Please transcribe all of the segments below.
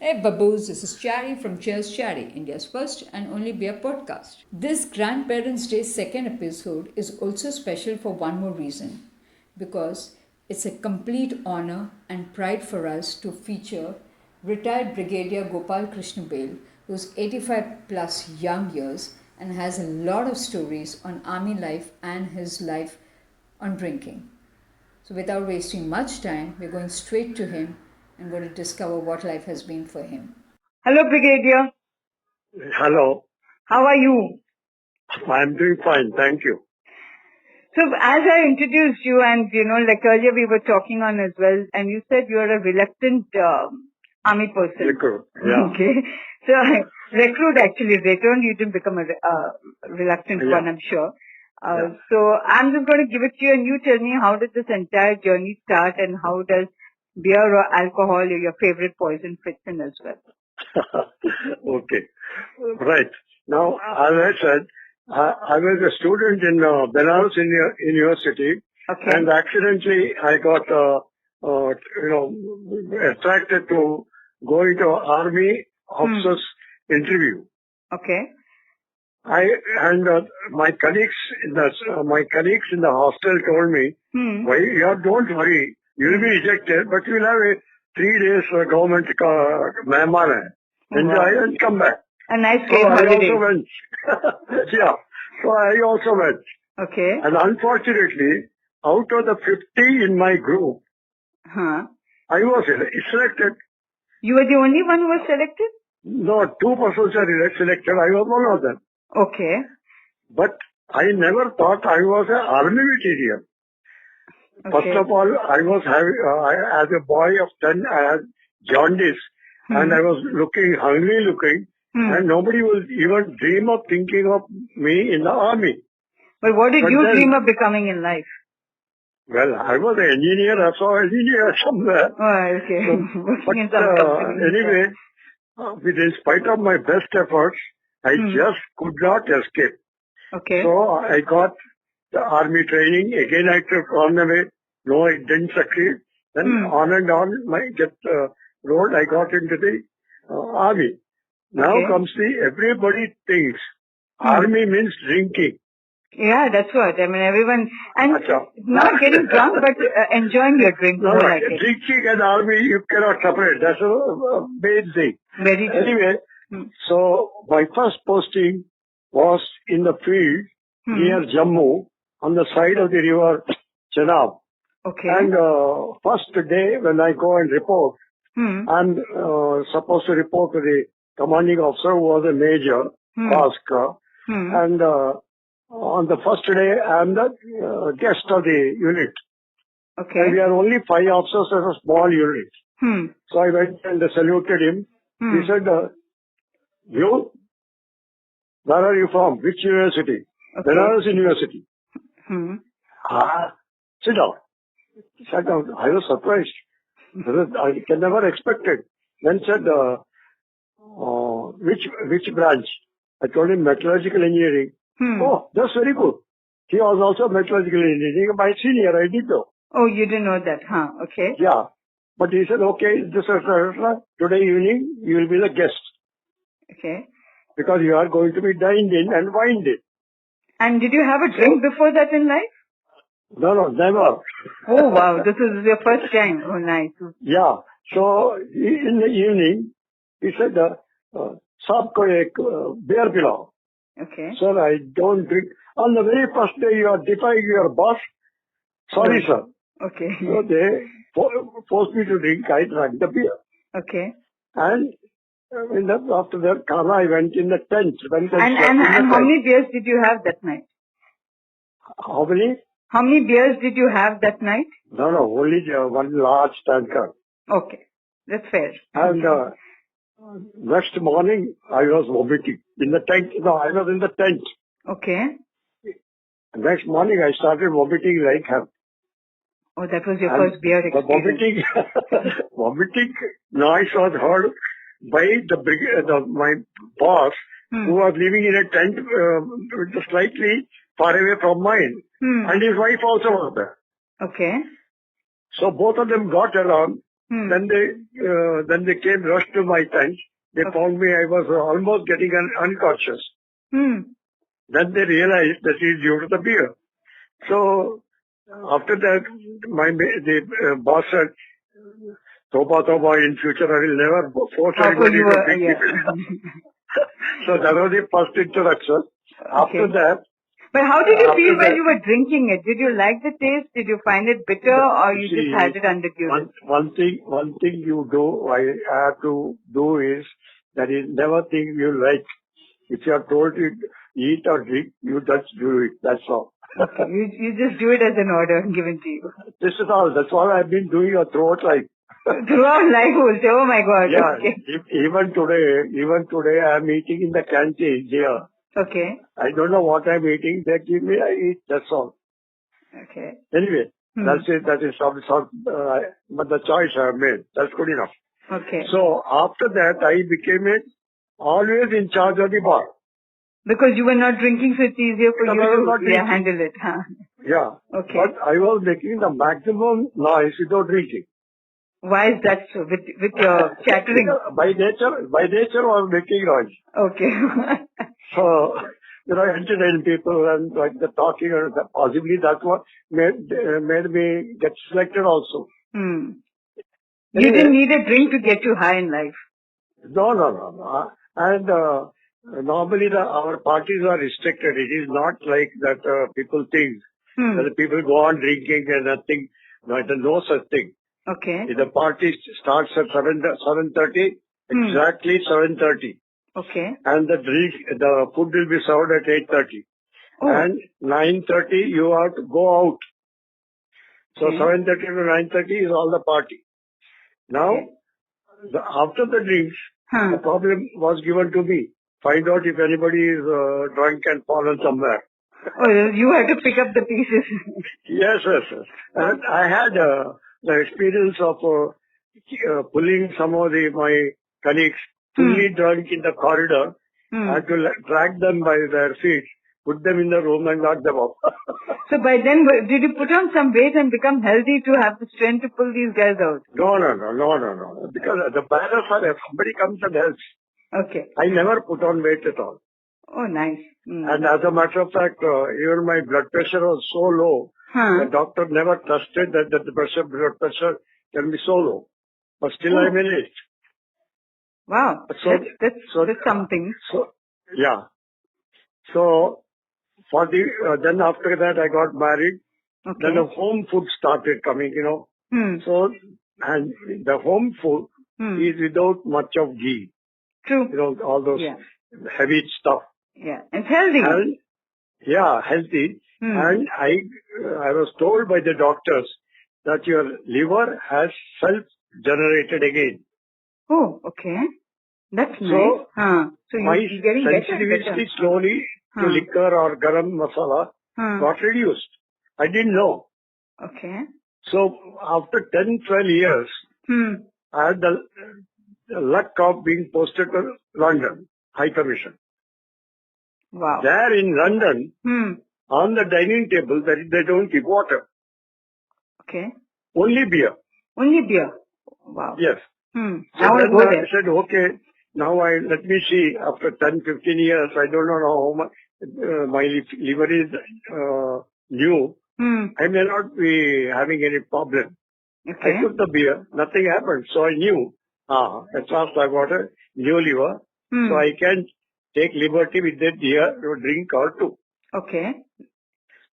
Hey baboos, this is Chatty from Chatty, India's first and only beer podcast. This Grandparents' Day second episode is also special for one more reason because it's a complete honor and pride for us to feature retired Brigadier Gopal Krishna Bail, who's 85 plus young years and has a lot of stories on army life and his life on drinking. So, without wasting much time, we're going straight to him and going to discover what life has been for him. Hello, Brigadier. Hello. How are you? I'm doing fine. Thank you. So, as I introduced you and, like earlier we were talking on as well, and you said you're a reluctant army person. Recruit. Yeah. Okay. So, recruit actually, returned, you didn't become a reluctant one, I'm sure. So, I'm just going to give it to you and you tell me how did this entire journey start and how does beer or alcohol or your favorite poison fits in as well? Okay. Right. Now, as I said, I was a student in Benares University, and accidentally I got, attracted to going to army officers interview. Okay. My colleagues in the hostel told me, "Why, don't worry, you'll be rejected, but you'll have a 3 days government mehman. Enjoy and come back." A nice So I holiday. also went. Yeah. So I also went. Okay. And unfortunately, out of the 50 in my group, I was selected. You were the only one who was selected? No, 2 persons are selected. I was one of them. Okay. But I never thought I was an army material. First of all, I was having, as a boy of 10, I had jaundice and I was hungry looking, and nobody would even dream of thinking of me in the army. But what did you dream of becoming in life? Well, I was an engineer, I saw an engineer somewhere. Oh, okay. Anyway, in spite of my best efforts, I just could not escape. Okay. So I got the army training. Again, I took on the way. No, it didn't succeed. Then on and on, road, I got into the army. Now comes everybody thinks army means drinking. Yeah, that's what. I mean, everyone, and not getting drunk, but enjoying your drink. No, drinking and army, you cannot separate. That's a main thing. Very true. Anyway, so my first posting was in the field near Jammu on the side of the river Chenab. Okay. And first day when I go and report, I'm supposed to report to the commanding officer who was a major, Bhaskar. And on the first day, I'm the guest of the unit. Okay. And we are only 5 officers as a small unit. So I went and saluted him. He said, "You, where are you from? Which university?" Benares University. Sit down. Sat down. I was surprised. I can never expect it. Then said, which branch? I told him metallurgical engineering. Oh, that's very good. He was also metallurgical engineering. My senior, I did know. Oh, you didn't know that, huh? Okay. Yeah. But he said, okay, today evening you will be the guest. Okay. Because you are going to be dined in and wined in. And did you have a drink before that in life? No, never. Oh, wow. This is your first time. Oh, nice. Yeah. So, in the evening, he said, "Saab ko ek beer pilao." Okay. Sir, I don't drink. On the very first day you are defying your boss. Sorry, sir. Okay. So they forced me to drink. I drank the beer. Okay. And after that, I went in the tent. And how many beers did you have that night? How many? How many beers did you have that night? No, only one large tanker. Okay. That's fair. And next morning, I was vomiting in the tent. No, I was in the tent. Okay. Next morning, I started vomiting like hell. Oh, that was your first beer experience. The vomiting noise was heard by my boss, who was living in a tent slightly far away from mine. And his wife also was there. Okay. So both of them got around Then they came rushed to my tent. They found me, I was almost getting unconscious. Then they realized that it is due to the beer. So after that, the boss said, Toba, in future I will never force anybody to drink So that was the first introduction. After that. But how did you feel when you were drinking it? Did you like the taste? Did you find it bitter, or you just had it under duress? One thing you do, I have to do is, that is never think you like. If you are told to eat or drink, you just do it. That's all. Okay, you just do it as an order given to you. This is all. That's all I've been doing throughout life. Throughout life also. Oh my God. Yeah. Okay. Even today, I'm eating in the canteen here. Okay. I don't know what I'm eating. They give me, I eat. That's all. Okay. Anyway, that's it. That is some but the choice I have made. That's good enough. Okay. So after that, I became always in charge of the bar. Because you were not drinking, so it's easier for you to handle it. Huh? Yeah. Okay. But I was making the maximum noise without drinking. Why is that so? With your chattering? By nature, I was making noise. Okay. So, entertain people and like the talking, or possibly that's what made me get selected also. You Anyway, didn't need a drink to get you high in life. No. And normally our parties are restricted. It is not like that people think that the people go on drinking and nothing. No such thing. Okay. If the party starts at 7:30, exactly 7:30. Okay. And the food will be served at 8:30. Oh. And 9:30 you have to go out. So 7:30 to 9:30 is all the party. Now, after the drinks, the problem was given to me. Find out if anybody is drunk and fallen somewhere. Oh, you had to pick up the pieces. Yes. And I had the experience of pulling some of my colleagues fully drunk in the corridor. I had to drag them by their feet, put them in the room and lock them up. So by then, did you put on some weight and become healthy to have the strength to pull these guys out? No. Because the balance are if somebody comes and helps. Okay. I never put on weight at all. Oh, nice. And as a matter of fact, even my blood pressure was so low, the doctor never trusted that the blood pressure can be so low. But still I managed. Wow. So that's something. So for then after that I got married. Okay. Then the home food started coming, So, and the home food is without much of ghee. True. All those heavy stuff. Yeah. It's healthy. And, healthy. And I was told by the doctors that your liver has self-generated again. Oh, okay. That's nice. So my you're getting sensitivity slowly to liquor or garam masala got reduced. I didn't know. Okay. So after 10, 12 years, I had the luck of being posted to London, High Commission. Wow. There in London, on the dining table, they don't keep water. Okay. Only beer. Only beer. Wow. Yes. So I said, okay, now let me see, after 10, 15 years, I don't know how much my liver is new. I may not be having any problem. Okay. I took the beer, nothing happened. So I knew, at last I got a new liver. So I can take liberty with that beer to drink or two. Okay.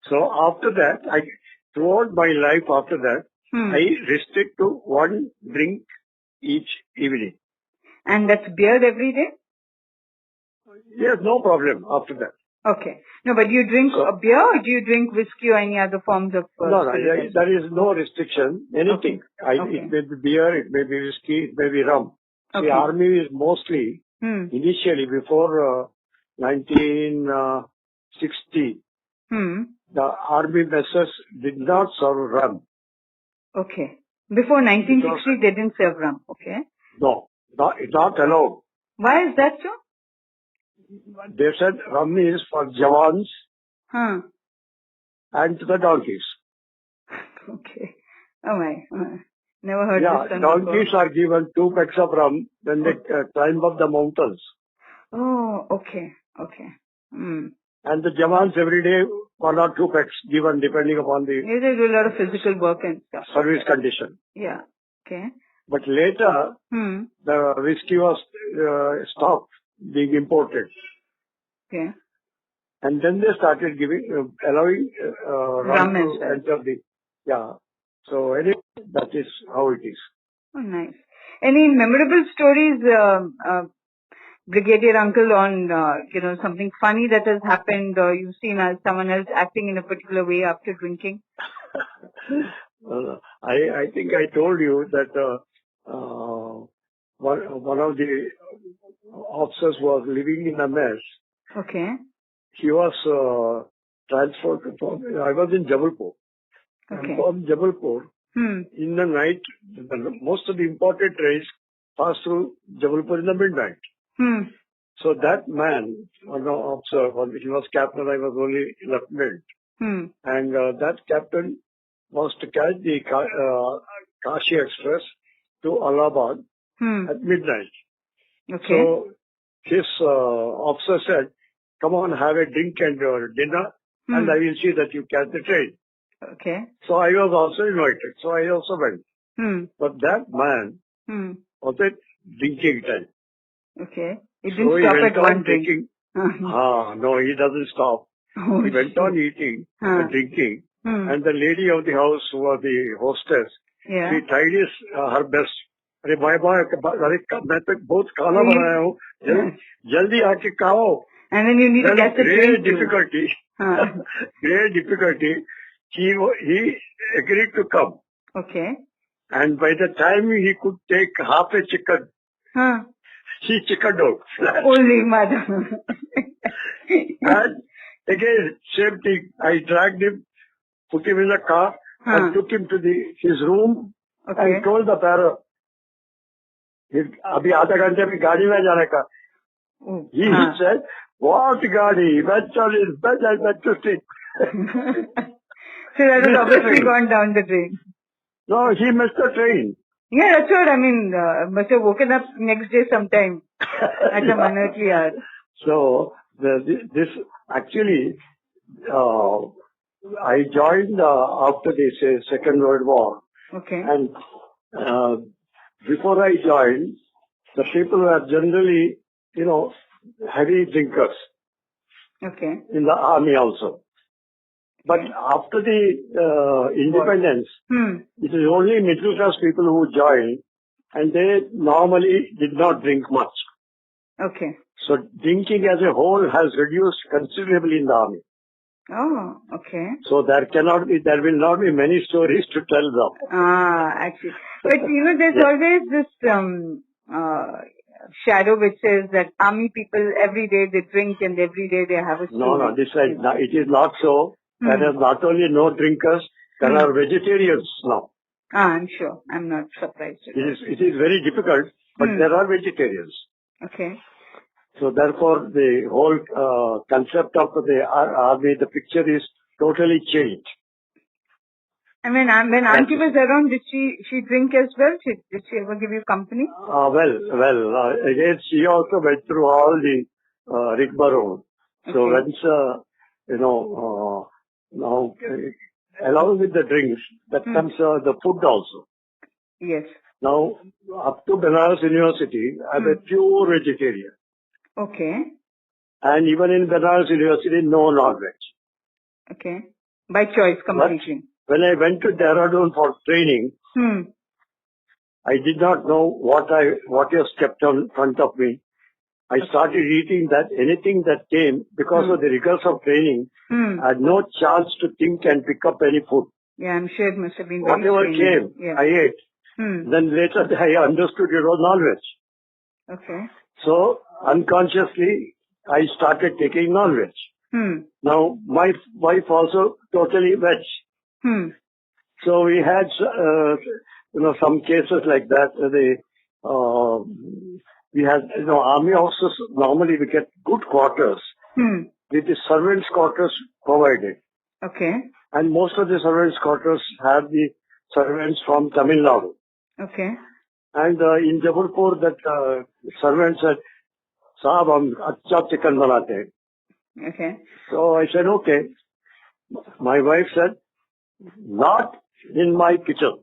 So after that, throughout my life after that, I restrict to one drink each evening. And that's beer every day? Yes, no problem after that. Okay. No, but do you drink a beer or do you drink whiskey or any other forms of No, there is no restriction. Anything. Okay. It may be beer, it may be whiskey, it may be rum. Okay. The army is mostly, initially before 1960, the army messes did not serve rum. Okay. Before 1960, they didn't serve rum. Okay. No, not allowed. Why is that so? They said rum is for Jawans and to the donkeys. Okay. Oh my. Never heard Yeah, this one donkeys before. are given 2 pecks of rum when they climb up the mountains. Oh, okay. Okay. And the Jawans every day 1 or 2 pecks given depending upon the Yeah, they do a lot of physical work and stuff. service condition. Yeah. Okay. But later, the whiskey was stopped being imported. Okay. And then they started allowing rum Rum as to well. enter the, yeah. So anyway, that is how it is. Oh, nice. Any memorable stories, Brigadier Uncle, on, something funny that has happened or you've seen someone else acting in a particular way after drinking? I think I told you that one of the officers was living in a mess. Okay. He was transferred from, I was in Jabalpur. Okay. And from Jabalpur, in the night, most of the imported trains pass through Jabalpur in the midnight. So that man, one officer, he was captain, I was only lieutenant. And that captain was to catch the Kashi Express to Allahabad at midnight. Okay. So his officer said, come on, have a drink and dinner, and I will see that you catch the train. Okay. So I was also invited. So I also went. But that man was at drinking time. Okay. He didn't stop at one drink. No, he doesn't stop. Oh, He went on eating and drinking. And the lady of the house, who was the hostess, she tried her best. अरे भाई मैं तो बहुत खाना बनाया हूँ जल्दी आके खाओ. And then you need to get the great drink difficulty. Great difficulty. He agreed to come. Okay. And by the time he could take half a chicken, he chickened out. Holy mother. And again, same thing. I dragged him, put him in the car, and took him to his room and told the parrot, अभी आधा घंटे में गाड़ी में जाने का. He said, what गाड़ी? That's to sleep. So that has obviously gone down the drain. No, he missed the train. Yeah, that's what I mean. Must have woken up next day sometime at some unearthly hour. So, this actually, I joined after the Second World War. Okay. And before I joined, the people were generally, heavy drinkers. Okay. In the army also. But after the independence, it is only middle class people who joined, and they normally did not drink much. Okay. So drinking as a whole has reduced considerably in the army. Oh, okay. So there will not be many stories to tell them. Actually. But there's always this shadow which says that army people every day they drink and every day they have a story. No, it is not so. There are not only no drinkers, there are vegetarians now. I'm sure. I'm not surprised. It is very difficult, but there are vegetarians. Okay. So therefore, the whole concept of the army, the picture is totally changed. I mean, when Auntie was around, did she drink as well? Did she ever give you company? Again, she also went through all the rigmarole. So once, now, along with the drinks, that comes the food also. Yes. Now, up to Banaras University, I'm a pure vegetarian. Okay. And even in Banaras University, no non-veg. Okay. By choice, completely. But when I went to Dehradun for training, I did not know what was kept on front of me. I started eating anything that came because of the rigors of training. I had no chance to think and pick up any food. Yeah, I'm sure it must have been very whatever came, I ate. Then later I understood it was non-veg. Okay. So unconsciously I started taking non-veg. Now my wife also totally veg. So we had some cases like that. We had army officers normally we get good quarters with the servants' quarters provided. Okay. And most of the servants' quarters have the servants from Tamil Nadu. Okay. And in Jabalpur, that servant said, "Saab, hum अच्छा chicken banate hain." Okay. So I said, "Okay." My wife said, "Not in my kitchen,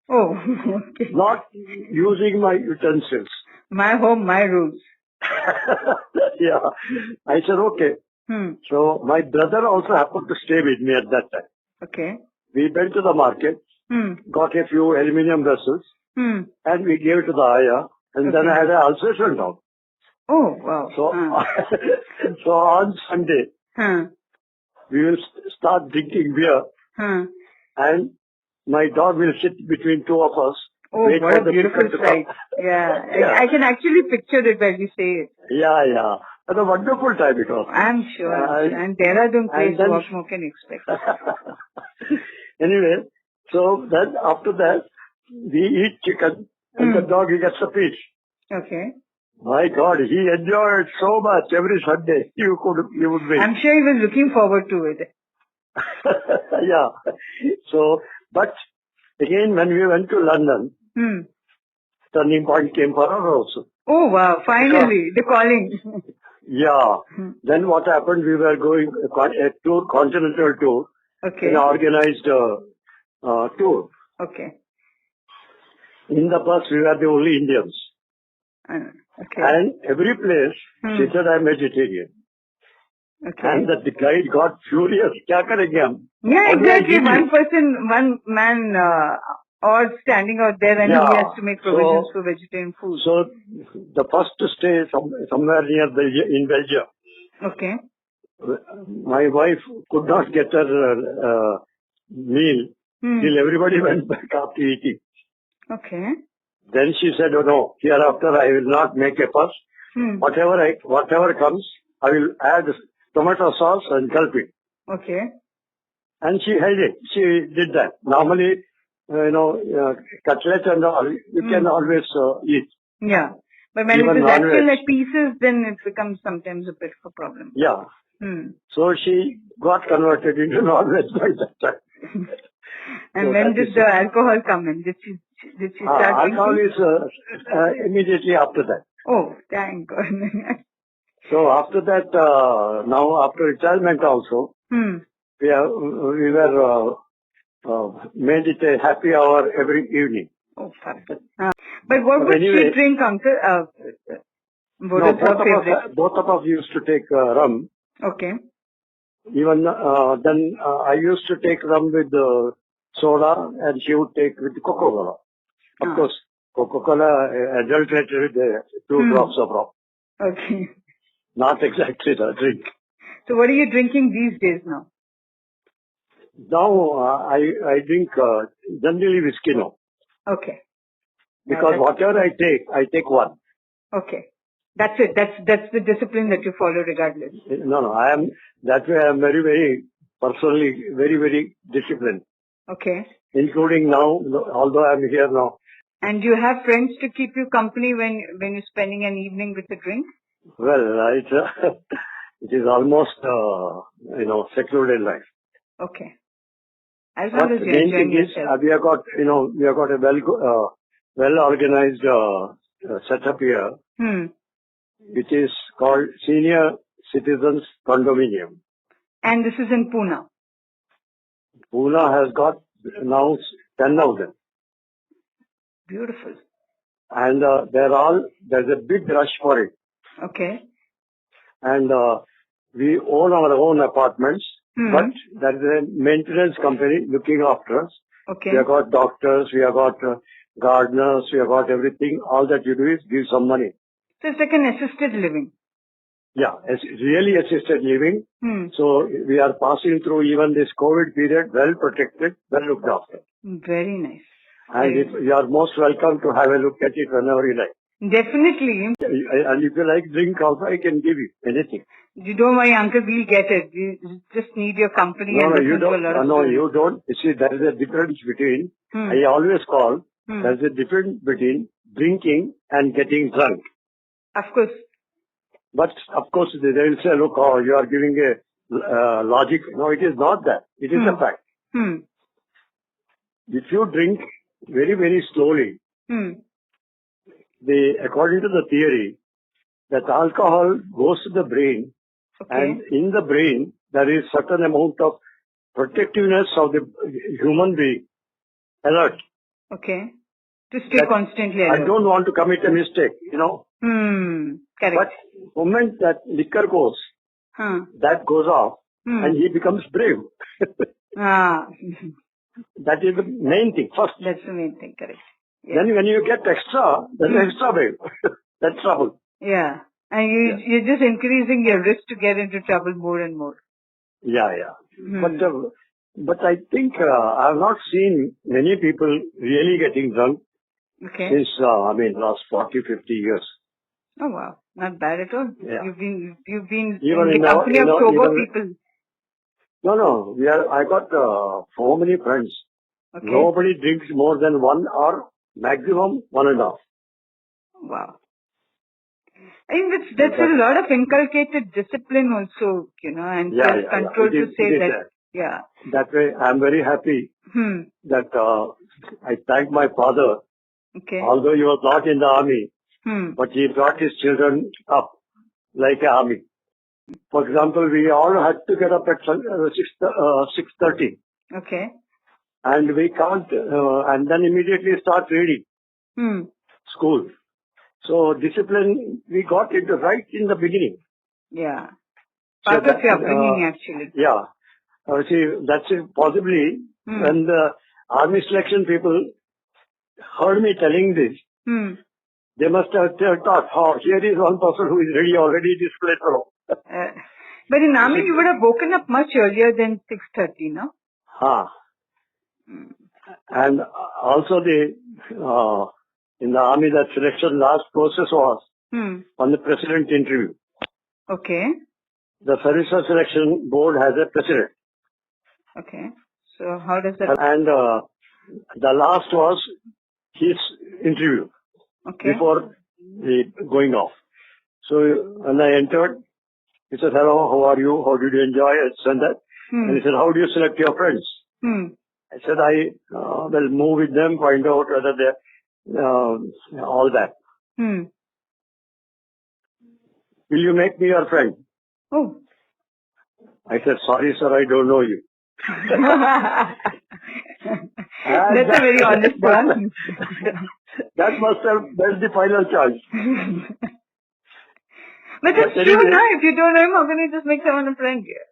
Oh, okay. not using my utensils." My home, my rules. Yeah. I said, "Okay." So my brother also happened to stay with me at that time. Okay. We went to the market, got a few aluminium vessels, and we gave it to the ayah, and then I had an ulceration down. Oh, wow. So, so on Sunday, we will start drinking beer, and my dog will sit between two of us. Oh, what a beautiful sight. Yeah. Yeah. I can actually picture it when you say it. Yeah, yeah. It's a wonderful time it was. I'm sure. And Dehradun place, then, what more can you expect? Anyway, so then after that, we eat chicken, and the dog, he gets a piece. Okay. My God, he enjoyed so much every Sunday. You would wait. I'm sure he was looking forward to it. Yeah. So, but again, when we went to London, turning point came for us also. Oh, wow. Finally, the calling. Yeah. Then what happened, we were going a tour, continental tour, Okay. an organized tour. Okay. In the bus, we were the only Indians. Okay. And every place, she said, "I'm vegetarian." Okay. And the guide got furious. Kya karenge hum? Yeah, exactly. One man or standing out there and he has to make provisions for vegetarian food. So the first stay somewhere near in Belgium. Okay. My wife could not get her meal till everybody went back after eating. Okay. Then she said, "Oh no, hereafter I will not make a fuss. Whatever comes, I will add tomato sauce and gulp it." Okay. And she held it. She did that. Normally, cutlet and all, you can always eat. Yeah. But when Even it is actual like non-veg. pieces, then it becomes sometimes a bit of a problem. Yeah. So she got converted into non-veg by that time. And So when did the alcohol come in? Did she start alcohol drinking? is immediately after that. Oh, thank God. So after that, now after retirement also, we were made it a happy hour every evening. Oh, perfect. But what would anyway, she drink, uncle? What is her favorite? Both of us used to take rum. Okay. Even then, I used to take rum with soda, and she would take with Coca-Cola. Of course, Coca-Cola adulterated with 2 drops of rum. Okay. Not exactly the drink. So what are you drinking these days now? Now, I drink generally whiskey now. Okay. Because whatever I take one. Okay. That's it. That's the discipline that you follow regardless. No, I am very, very personally very, very disciplined. Okay. Including now, although I am here now. And do you have friends to keep you company when you're spending an evening with a drink? Well, it is almost, secluded life. Okay. As long as you're enjoying yourself. We have got a well organized setup here, which is called Senior Citizens Condominium. And this is in Pune. Pune has got now 10,000. Beautiful. And there's a big rush for it. Okay. And we own our own apartments, but there is a maintenance company looking after us. Okay. We have got doctors, we have got gardeners, we have got everything. All that you do is give some money. So it's like an assisted living. Yeah, it's really assisted living. So we are passing through even this COVID period well protected, well looked after. Very nice. And you are most welcome to have a look at it whenever you like. Definitely. And if you like drink also, I can give you anything. You don't worry, uncle, we'll get it. You just need your company and listen to a lot of stories. You don't. You see, there is a difference between, I always call, there is a difference between drinking and getting drunk. Of course. But of course, they will say, look, you are giving a logic. No, it is not that. It is a fact. If you drink very, very slowly, According to the theory, that alcohol goes to the brain, and in the brain there is certain amount of protectiveness of the human being, alert. Okay. To stay constantly alert. I don't want to commit a mistake, Correct. But the moment that liquor goes, that goes off, and he becomes brave. That is the main thing first. That's the main thing, correct. Yeah. Then when you get extra, then extra brave. That's trouble. Yeah. And you're just increasing your risk to get into trouble more and more. Yeah. But I think I've not seen many people really getting drunk since, last 40, 50 years. Oh wow. Not bad at all. Yeah. You've been Even in the company of sober people. No. I got so many friends. Okay. Nobody drinks more than 1 or maximum 1.5. Wow. I think that's a lot of inculcated discipline also, and self-control to say that. Yeah. That way, I'm very happy that I thank my father. Okay. Although he was not in the army, but he brought his children up like an army. For example, we all had to get up at 6:30. Okay. And we can't, and then immediately start reading. School. So discipline, we got it right in the beginning. Yeah. Part of your upbringing, actually. Yeah. See, that's possibly when the army selection people heard me telling this, they must have thought, here is one person who is ready already, this fellow. But in army, you would have woken up much earlier than 6:30, no? And also in the army, that selection last process was on the president interview. Okay. The service selection board has a president. Okay. So how does that? And the last was his interview before going off. So when I entered, he said, "Hello, how are you? How did you enjoy it?" And that. And he said, "How do you select your friends?" I said, I will move with them, find out whether they all that. Will you make me your friend? Oh. I said, sorry, sir, I don't know you. That's a very honest one. That must have been the final choice. But it's true, no? If you don't know him, how can you just make someone a friend here?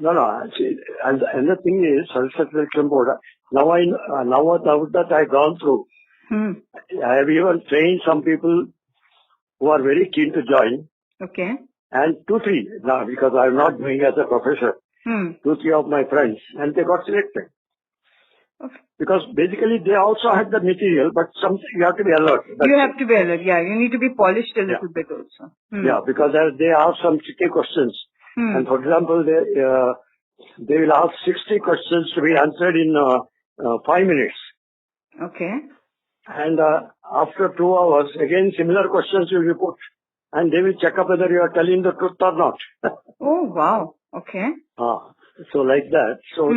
No. Actually, and the thing is, selection board. Now that I've gone through, I have even trained some people who are very keen to join. Okay. And 2-3 now, because I'm not doing as a professor. 2-3 of my friends, and they got selected. Okay. Because basically they also had the material, but you have to be alert. You have to be alert. Yeah, you need to be polished a little bit also. Yeah, because they ask some tricky questions. And for example, they will ask 60 questions to be answered in 5 minutes. Okay. And after 2 hours, again similar questions will be put, and they will check up whether you are telling the truth or not. Oh wow! Okay. So like that. So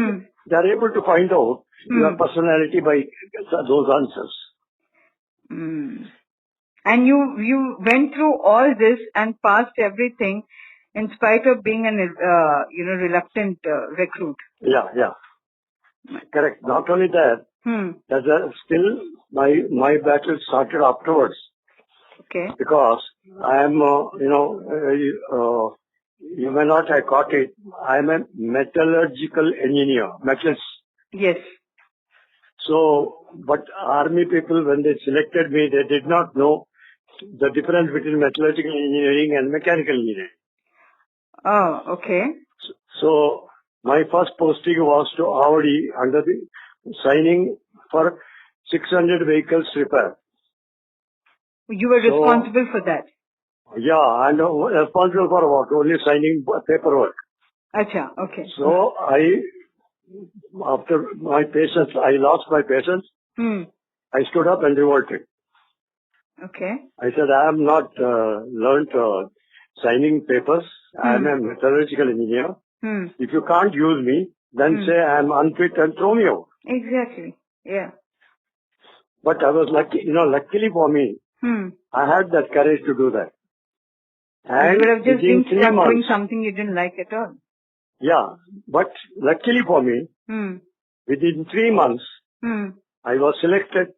they are able to find out your personality by those answers. And you went through all this and passed everything, in spite of being an reluctant recruit. Yeah. Correct. Not only that, still my battle started afterwards. Okay. Because I am, you may not have caught it. I am a metallurgical engineer, metals. Yes. So, but army people, when they selected me, they did not know the difference between metallurgical engineering and mechanical engineering. Oh, okay. So, my first posting was to Audi under the signing for 600 vehicles repair. You were responsible for that? Yeah, and responsible for what? Only signing paperwork. Acha, okay. So, after my patience, I lost my patience. I stood up and revolted. Okay. I said, I am not learned signing papers. I am a metallurgical engineer. If you can't use me, then say I am unfit and throw me out. Exactly. Yeah. But I was lucky, luckily for me, I had that courage to do that. And you would have just been within 3 stuck doing months, something you didn't like at all. yeah, but luckily for me, within 3 months, I was selected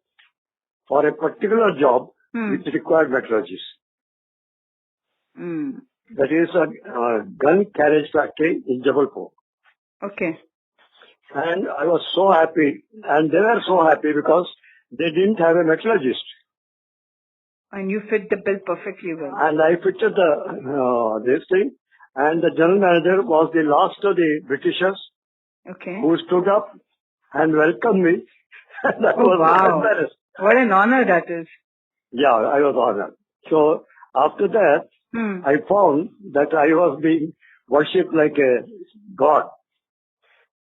for a particular job which required metallurgists. That is a gun carriage factory in Jabalpur. Okay. And I was so happy, and they were so happy because they didn't have a metallurgist. And you fit the bill perfectly well. And I fitted this thing, and the general manager was the last of the Britishers who stood up and welcomed me. And I was embarrassed. What an honor that is. Yeah, I was honored. So after that, I found that I was being worshipped like a god.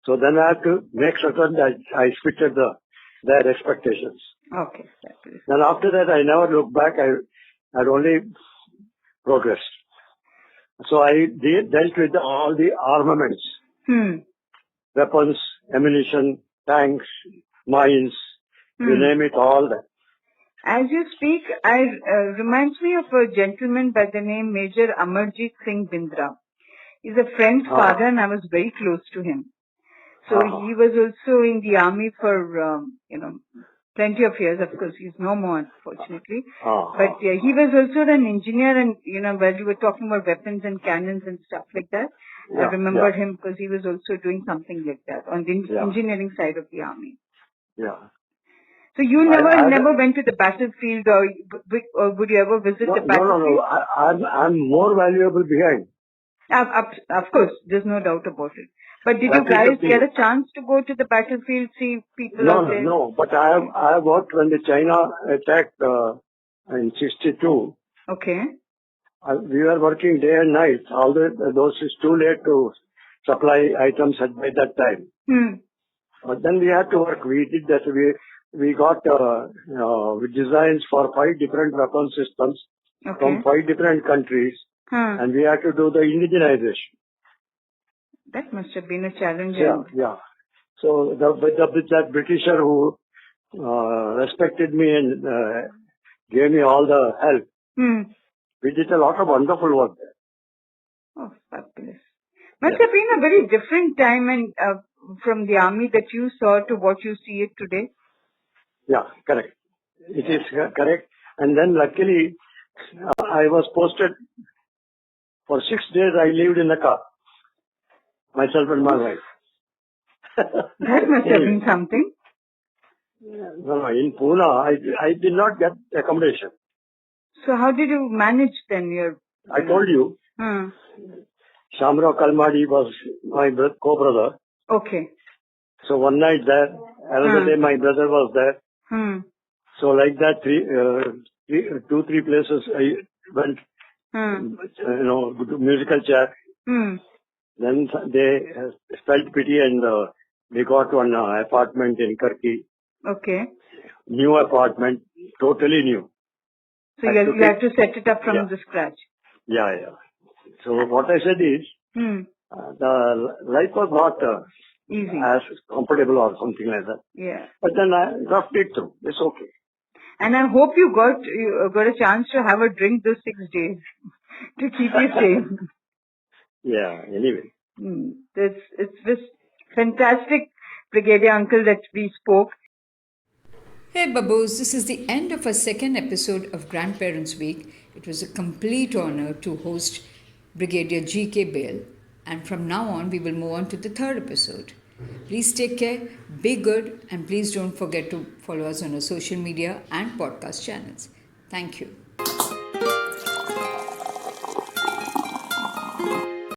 So then I had to make certain that I fitted their expectations. Okay. Then after that, I never looked back. I had only progressed. So I dealt with all the armaments, weapons, ammunition, tanks, mines, you name it, all that. As you speak, reminds me of a gentleman by the name Major Amarjit Singh Bindra. He's a friend's father, and I was very close to him. So he was also in the army for, plenty of years. Of course, he's no more, unfortunately. But he was also an engineer, and, while you were talking about weapons and cannons and stuff like that, I remembered him because he was also doing something like that on the engineering side of the army. Yeah. So you never went to the battlefield, or would you ever visit the battlefield? No. I'm more valuable behind. Of course, there's no doubt about it. But did you guys get a chance to go to the battlefield, see people out there? No. But I have worked when the China attacked in 1962. Okay. We were working day and night, although those is too late to supply items by that time. But then we had to work. We did that. We got designs for 5 different weapon systems from 5 different countries, and we had to do the indigenization. That must have been a challenge. Yeah. So that Britisher who respected me and gave me all the help, we did a lot of wonderful work there. Oh, fabulous. Must have been a very different time and from the army that you saw to what you see it today. Yeah, correct. It is correct. And then luckily, I was posted for 6 days. I lived in the car, myself and my wife. That must have been something. No, in Pune, I did not get accommodation. So how did you manage then? I told you. Shamrao Kalmadi was my co-brother. Okay. So one night there, another day my brother was there. So like that, 2-3 places I went, to musical chair. Then they felt pity and they got one apartment in Karki. Okay. New apartment, totally new. So you had to set it up from the scratch. Yeah. So what I said is, the life was not easy, as comfortable or something like that. Yeah. But then I roughed it through. It's okay. And I hope you got a chance to have a drink those 6 days to keep you sane. Yeah, anyway. It's this fantastic Brigadier Uncle that we spoke. Hey Babos, this is the end of our second episode of Grandparents Week. It was a complete honor to host Brigadier G.K. Bale, and from now on we will move on to the third episode. Please take care, be good, and please don't forget to follow us on our social media and podcast channels. Thank you.